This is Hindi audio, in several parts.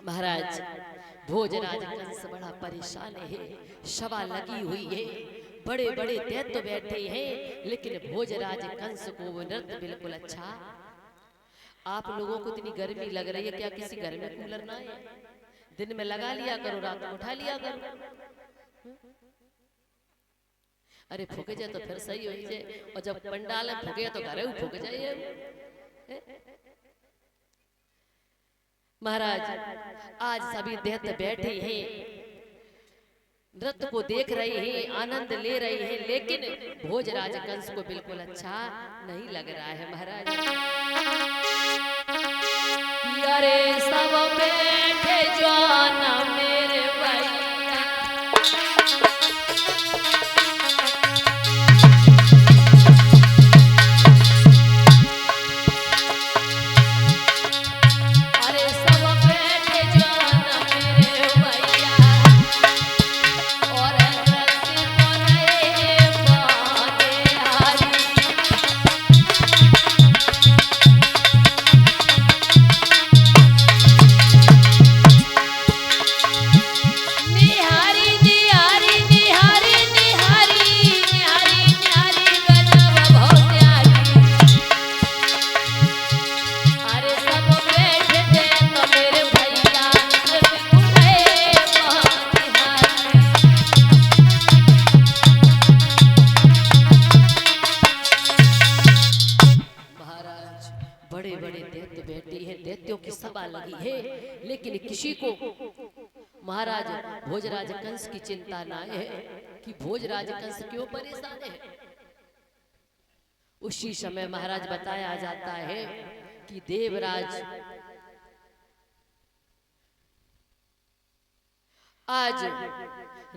महाराज भोजराज कंस बड़ा परेशान है, सभा लगी हुई है, बड़े बड़े दैत्य बैठे हैं, लेकिन भोजराज कंस को वो नृत्य बिल्कुल अच्छा। आप लोगों को इतनी गर्मी लग रही है, क्या किसी घर में कूलर ना है? दिन में लगा लिया करो, रात में उठा लिया करो। अरे फूके जाए तो फिर सही हो जाए, और जब पंडाल में फूके तो घर में फूक जाइए। महाराज आज सभी दैत्य बैठे हैं, नृत्य को देख रहे हैं, आनंद ले रहे हैं, लेकिन भोजराज कंस को बिल्कुल अच्छा नहीं लग रहा है। महाराज अरे सब बैठे जाना मेरे भैया, लेकिन किसी को महाराज भोजराज कंस की चिंता ना है कि भोजराज कंस क्यों परेशान है। उसी समय महाराज बताया जाता है कि देवराज आज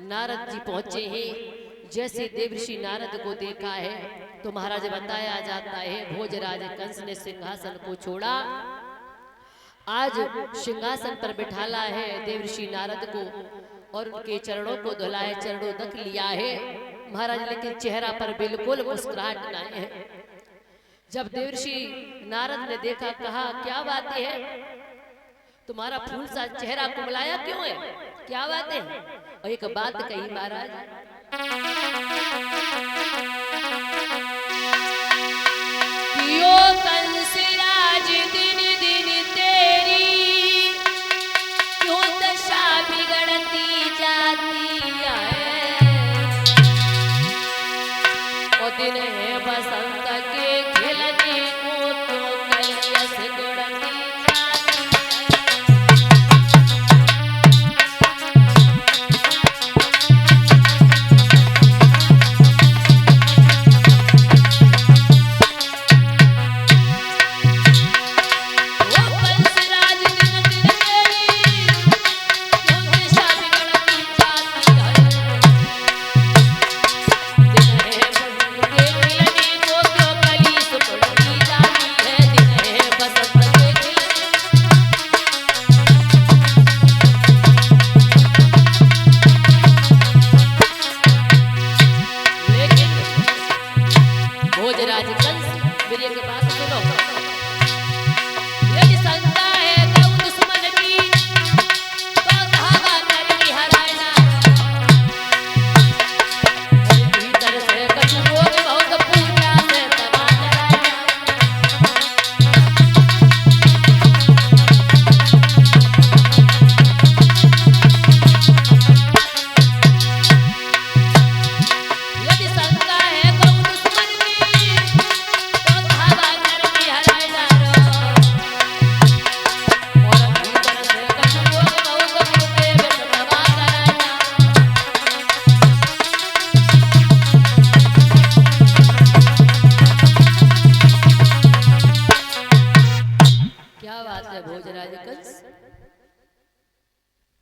नारद जी पहुंचे हैं। जैसे देवर्षि नारद को देखा है तो महाराज बताया जाता है भोजराज कंस ने सिंहासन को छोड़ा, आज सिंहासन पर बिठाला है देवर्षि नारद को और उनके चरणों को धुला है, चरणों तक लिया है महाराज, लेकिन चेहरा पर बिल्कुल मुस्कुराहट नहीं है। जब देवर्षि नारद ने देखा, कहा क्या बात है, तुम्हारा फूल सा चेहरा कुमलाया क्यों है, क्या बात है? और एक बात कही महाराज, यो कंस राज दिन दिन तेरी क्यों दशा बिगड़ती जाती है, ओ दिन है बसंत के खिलने को तो कलयस गुड़ती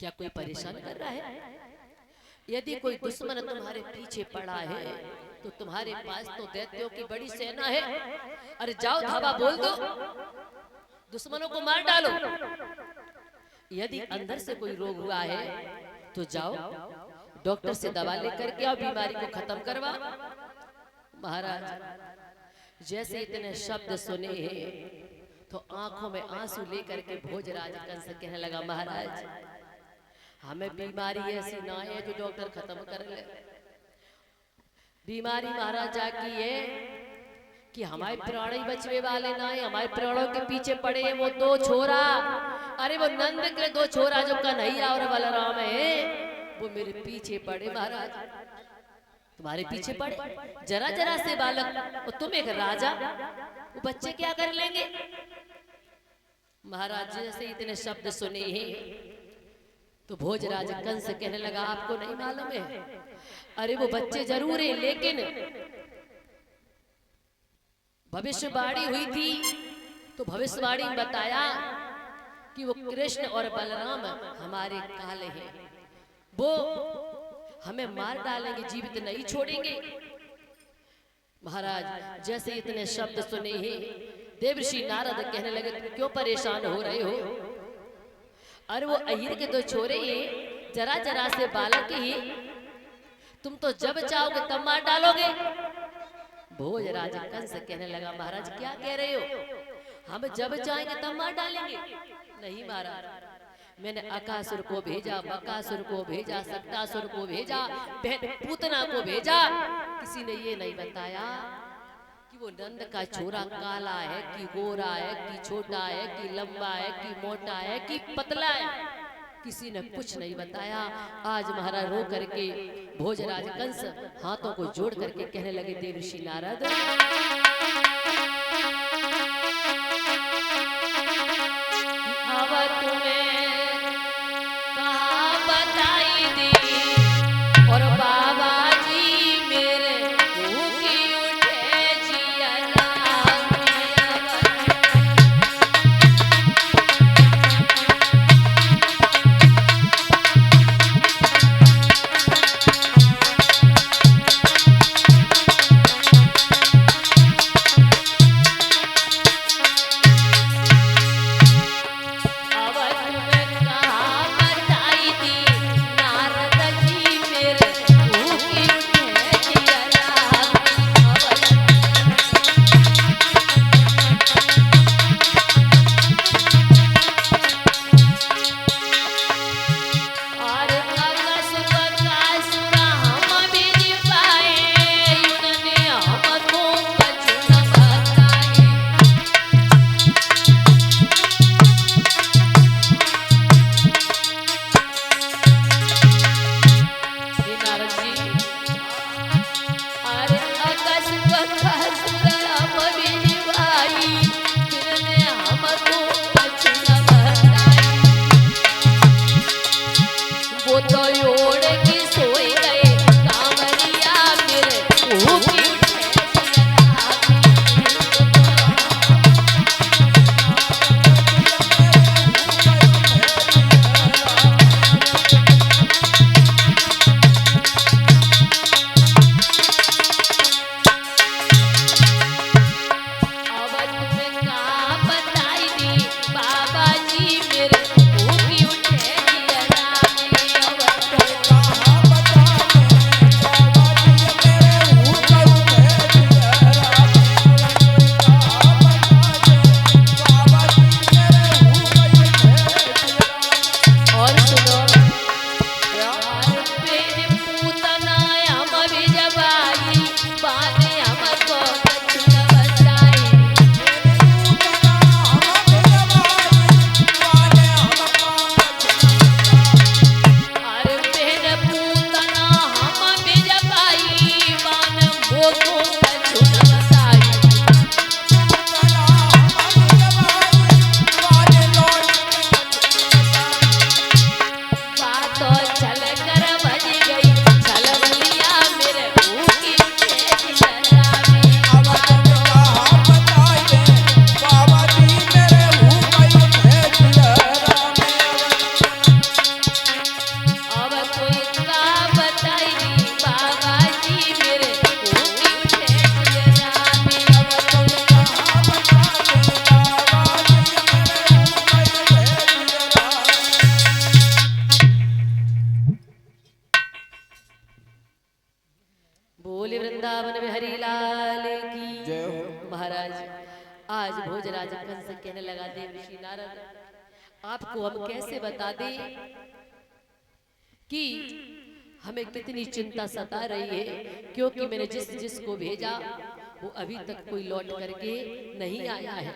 क्या कोई परेशान कर रहा है? यदि कोई दुश्मन तुम्हारे पीछे पड़ा है तो तुम्हारे पास तो दैत्यों की बड़ी सेना है, अरे जाओ धावा बोल दो, दुश्मनों को मार डालो। यदि अंदर से कोई रोग हुआ है तो जाओ डॉक्टर से दवा लेकर के आओ, बीमारी को खत्म करवा। महाराज जैसे इतने शब्द सुने हैं तो आंखों में आंसू लेकर के भोजराज कंस कहने लगा, महाराज हमें बीमारी ऐसी ना है जो डॉक्टर खत्म कर ले। बीमारी महाराज की है कि हमारे प्राण ही बचने वाले ना है, हमारे प्राणों के पीछे पड़े हैं वो दो छोरा। अरे वो नंद के दो छोरा जो कन्हैया और बलराम है, वो मेरे पीछे पड़े महाराज, तुम्हारे पीछे पड़े। जरा जरा से बालक और तुम एक राजा, वो बच्चे क्या कर लेंगे। महाराज जैसे इतने शब्द सुने हैं तो भोजराज कंस कहने लगा, आपको नहीं मालूम है, अरे वो बच्चे जरूर है, लेकिन भविष्यवाणी हुई थी तो भविष्यवाणी में बताया कि वो कृष्ण और बलराम हमारे काले हैं, वो हमें मार डालेंगे, जीवित नहीं छोड़ेंगे। महाराज जैसे इतने शब्द सुने हैं देवर्षि नारद कहने लगे, तुम क्यों परेशान हो रहे हो। अरे वो अहिर के दो छोरे हैं, जरा जरा से बालक ही, तुम तो जब चाहोगे तब मार डालोगे। भोजराज कंस कहने लगा, महाराज क्या कह रहे हो, हम जब चाहेंगे तब मार डालेंगे। नहीं महाराज, मैंने अकासुर को भेजा, बकासुर को भेजा, सक्तासुर को भेजा, बहन पूतना को भेजा, किसी ने ये नहीं बताया कि वो नंद का छोरा काला है कि गोरा है कि छोटा है कि लंबा है कि मोटा है कि पतला है, किसी ने कुछ नहीं बताया। आज महाराज रो करके भोजराज कंस हाथों को जोड़ करके कहने लगे, देवर्षि नारद अब तुम्हें कहाँ बताई दी, और बाबा जी मेरे भूखी उठे जिया भोजराज कंस कहने लगा, देवर्षि नारद, आपको हम कैसे बता दें कि हमें कितनी चिंता सता रही है, क्योंकि मैंने जिसको भेजा वो अभी तक कोई लौट करके नहीं आया है।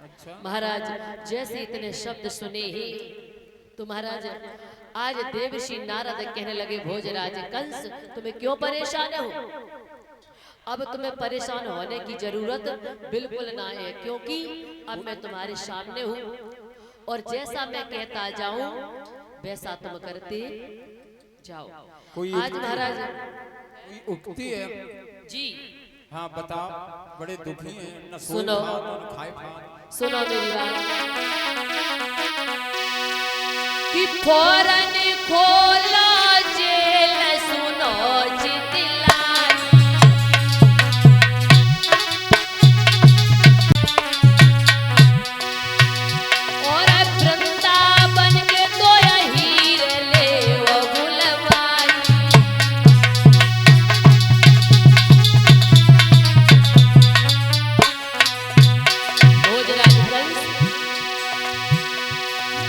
अच्छा। महाराज जैसे इतने शब्द सुने ही तो महाराज आज देवर्षि नारद कहने लगे, भोजराज कंस तुम्हें क्यों परेशान हो? अब तुम्हें परेशान होने की जरूरत बिल्कुल ना है, क्योंकि अब मैं तुम्हारे सामने हूँ और जैसा मैं कहता जाऊं वैसा तुम करते जाओ। आज महाराज कोई उक्ति है जी, हाँ बताओ, बड़े दुखी हैं न सुनो खाए खाए। सुनो मेरी बात कि फौरन खोला जेल, सुनो जितलाई और वृंदावन के तो हीर ले वो भुलवाई। भोजराज कंस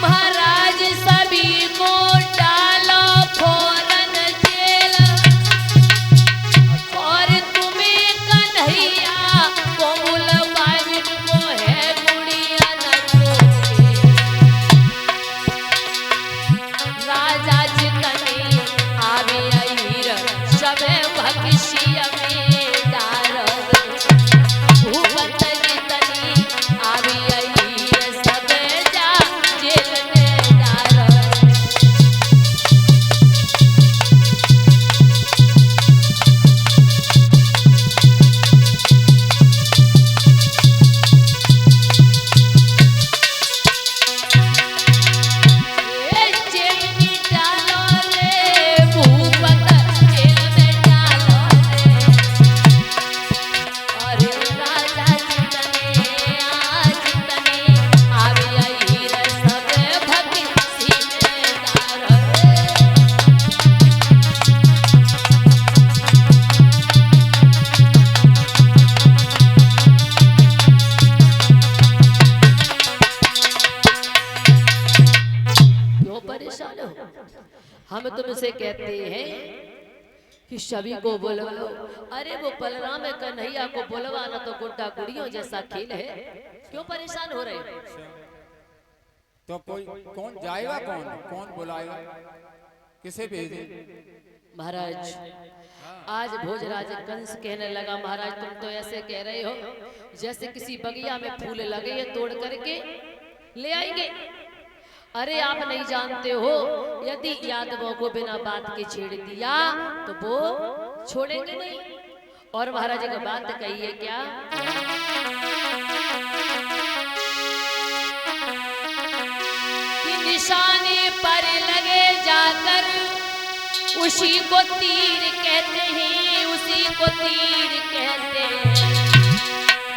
महाराज सभी को डालो फौरन जेल, और तुम्हें कन्हैया को बुलवाई को है गुड़िया न रोके। राजा जितने आवे हीर सबे भक्ष्य में दारद, भूपत जितने आवे हीर सबे जा जेल में दारद। ये जेल में डालो रे भूपत, जेल में डालो रे। अरे राजा जितने आज जितने आवे हीर सबे भक्ति में दारद। क्यों परेशान हो? हम तुमसे कहते हैं कि सभी को बुलवाओ। अरे वो बलराम कन्हैया को बुलवाना तो गुड्डा गुड़ियों जैसा खेल है, क्यों परेशान हो रहे हो? तो कोई कौन जाएगा, कौन कौन बुलाएगा, किसे भेजे? महाराज आज भोजराज कंस कहने लगा, महाराज तुम तो ऐसे कह रहे हो जैसे किसी बगिया में फूल लगे हैं तोड़ करके ले आएंगे। अरे आप नहीं जानते हो, यदि यादवों को बिना बात के छेड़ दिया तो वो छोड़ेंगे नहीं। और महाराज एक बात कही है क्या, कि निशाने पर लगे जाकर उसी को तीर कहते हैं, उसी को तीर कहते हैं।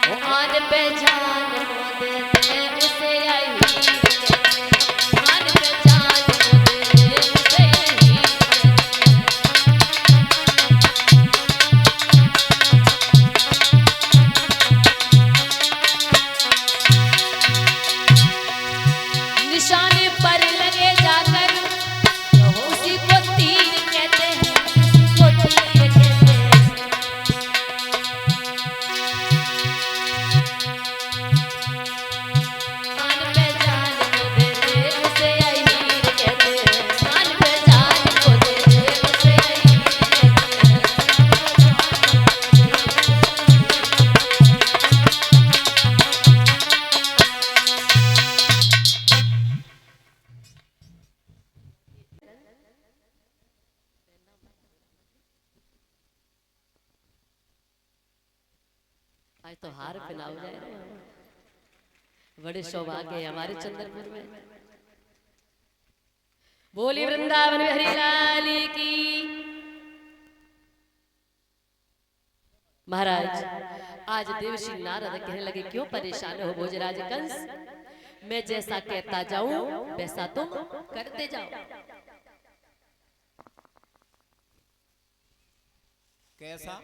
वो आन पे जान को देते हैं, उसे यही कहते हैं। आन पे जान को देते हैं, उसे यही कहते हैं। निशाने पर लगे जाकर उसी को तीर कहते हैं, उसी को तीर कहते हैं। आन पे जान को देते उसे यही कहते हैं। आन पे जान को देते उसे यही कहते हैं। आज तो हार पहनाओ जाए रहे हैं। बड़े सौभाग्य है हमारे चंद्रपुर में। बोली वृंदावन बिहारी लाल की। महाराज आज देवर्षि नारद कहने लगे, क्यों परेशान हो भोजराज कंस? मैं जैसा कहता जाऊं वैसा तुम करते जाओ। कैसा?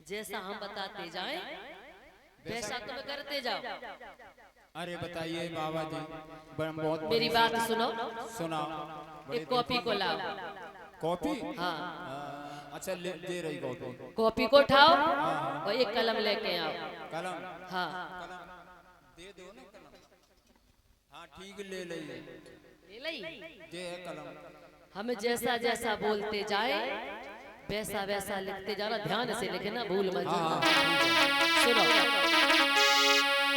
जैसा हम बताते जाएं वैसा तुम करते जाओ। अरे बताइए बाबा जी, बहुत मेरी बात सुनो, सुना। एक कॉपी को लाओ। कॉपी? हाँ, अच्छा दे रही कॉपी। कॉपी को उठाओ और एक कलम लेके आओ। कलम? हाँ, कलम दे दो ना कलम। हाँ ठीक, ले लीजिए। ले लई। दे है कलम। हम जैसा जैसा बोलते जाए वैसा वैसा लिखते जाना, ध्यान से लिखना, भूल मत जाना। सुनो,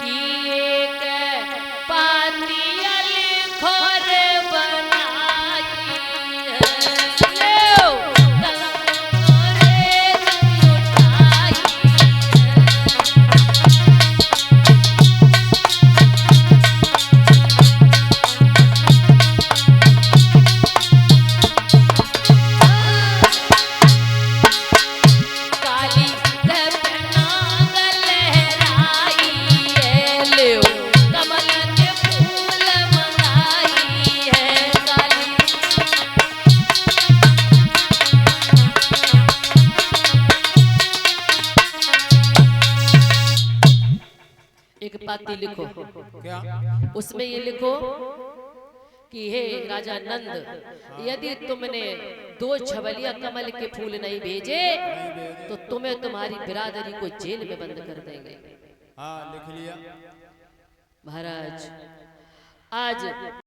किए के पातिया लिखो रे बनाई है, लो कलम रे उठाई काली दपनांग लहराई है, लो कमल के फूल मंगाई है काली। एक पाती लिखो, क्या? उसमें ये लिखो कि हे राजा नंद, यदि तुमने 2 छबलिया कमल के फूल नहीं भेजे तो तुम्हें तुम्हारी बिरादरी को जेल में बंद कर देंगे। हाँ लिख लिया महाराज आज